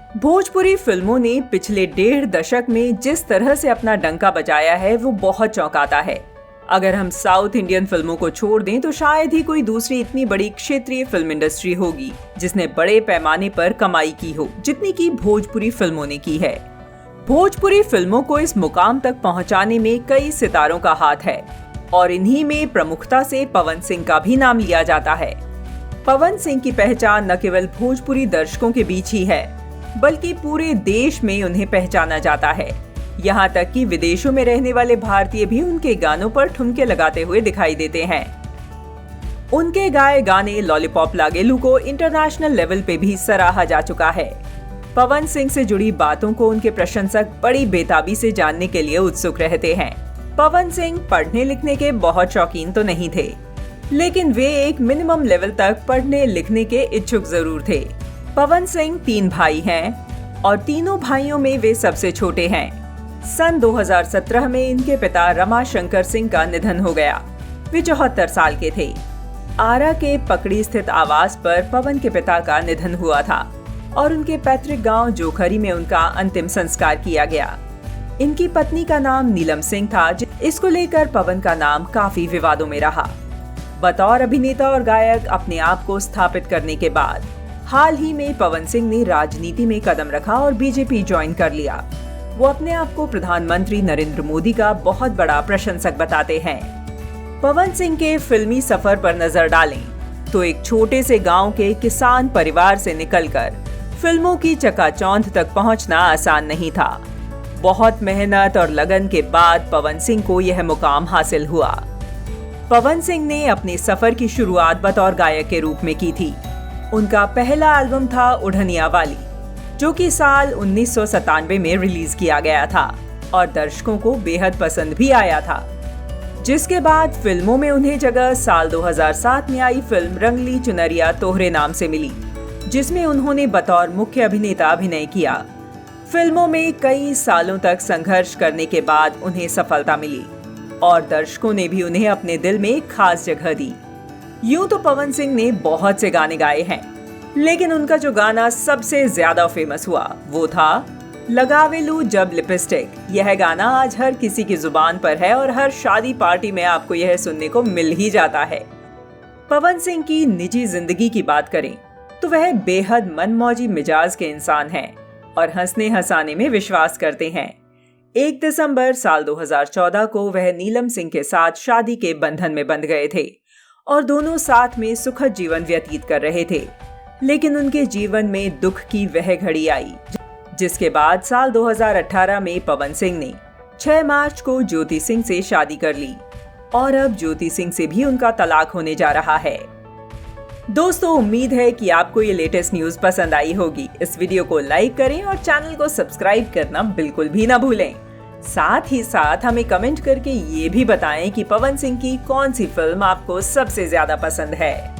भोजपुरी फिल्मों ने पिछले 1.5 दशक में जिस तरह से अपना डंका बजाया है वो बहुत चौंकाता है। अगर हम साउथ इंडियन फिल्मों को छोड़ दें तो शायद ही कोई दूसरी इतनी बड़ी क्षेत्रीय फिल्म इंडस्ट्री होगी जिसने बड़े पैमाने पर कमाई की हो जितनी की भोजपुरी फिल्मों ने की है। भोजपुरी फिल्मों को इस मुकाम तक पहुंचाने में कई सितारों का हाथ है और इन्हीं में प्रमुखता से पवन सिंह का भी नाम लिया जाता है। पवन सिंह की पहचान न केवल भोजपुरी दर्शकों के बीच ही है बल्कि पूरे देश में उन्हें पहचाना जाता है। यहाँ तक कि विदेशों में रहने वाले भारतीय भी उनके गानों पर ठुमके लगाते हुए दिखाई देते हैं। उनके गाए गाने लॉलीपॉप लागेलू को इंटरनेशनल लेवल पे भी सराहा जा चुका है। पवन सिंह से जुड़ी बातों को उनके प्रशंसक बड़ी बेताबी से जानने के लिए उत्सुक रहते हैं। पवन सिंह पढ़ने लिखने के बहुत शौकीन तो नहीं थे, लेकिन वे एक मिनिमम लेवल तक पढ़ने लिखने के इच्छुक जरूर थे। पवन सिंह 3 भाई हैं और तीनों भाइयों में वे सबसे छोटे हैं। सन 2017 में इनके पिता रमाशंकर सिंह का निधन हो गया। वे 74 साल के थे। आरा के पकड़ी स्थित आवास पर पवन के पिता का निधन हुआ था और उनके पैतृक गांव जोखरी में उनका अंतिम संस्कार किया गया। इनकी पत्नी का नाम नीलम सिंह था। इसको लेकर पवन का नाम काफी विवादों में रहा। बतौर अभिनेता और गायक अपने आप को स्थापित करने के बाद हाल ही में पवन सिंह ने राजनीति में कदम रखा और बीजेपी ज्वाइन कर लिया। वो अपने आप को प्रधानमंत्री नरेंद्र मोदी का बहुत बड़ा प्रशंसक बताते हैं। पवन सिंह के फिल्मी सफर पर नजर डालें तो एक छोटे से गांव के किसान परिवार से निकलकर फिल्मों की चकाचौंध तक पहुंचना आसान नहीं था। बहुत मेहनत और लगन के बाद पवन सिंह को यह मुकाम हासिल हुआ। पवन सिंह ने अपने सफर की शुरुआत बतौर गायक के रूप में की थी। उनका पहला एल्बम था उड़निया वाली, जो कि साल 1997 में रिलीज किया गया था और दर्शकों को बेहद पसंद भी आया था। जिसके बाद फिल्मों में उन्हें जगह साल 2007 में आई फिल्म रंगली चुनरिया तोहरे नाम से मिली, जिसमें उन्होंने बतौर मुख्य अभिनेता अभिनय किया। फिल्मों में कई सालों तक संघर्ष करने के बाद उन्हें सफलता मिली और दर्शकों ने भी उन्हें अपने दिल में एक खास जगह दी। यूं तो पवन सिंह ने बहुत से गाने गाए हैं, लेकिन उनका जो गाना सबसे ज्यादा फेमस हुआ वो था लगावेलू जब लिपस्टिक। यह गाना आज हर किसी की जुबान पर है और हर शादी पार्टी में आपको यह सुनने को मिल ही जाता है। पवन सिंह की निजी जिंदगी की बात करें तो वह बेहद मनमौजी मिजाज के इंसान हैं और हंसने हंसाने में विश्वास करते हैं। 1 दिसंबर साल 2014 को वह नीलम सिंह के साथ शादी के बंधन में बंध गए थे और दोनों साथ में सुखद जीवन व्यतीत कर रहे थे। लेकिन उनके जीवन में दुख की वह घड़ी आई जिसके बाद साल 2018 में पवन सिंह ने 6 मार्च को ज्योति सिंह से शादी कर ली और अब ज्योति सिंह से भी उनका तलाक होने जा रहा है। दोस्तों, उम्मीद है कि आपको ये लेटेस्ट न्यूज पसंद आई होगी। इस वीडियो को लाइक करें और चैनल को सब्सक्राइब करना बिल्कुल भी ना भूलें। साथ ही साथ हमें कमेंट करके ये भी बताएं कि पवन सिंह की कौन सी फिल्म आपको सबसे ज्यादा पसंद है।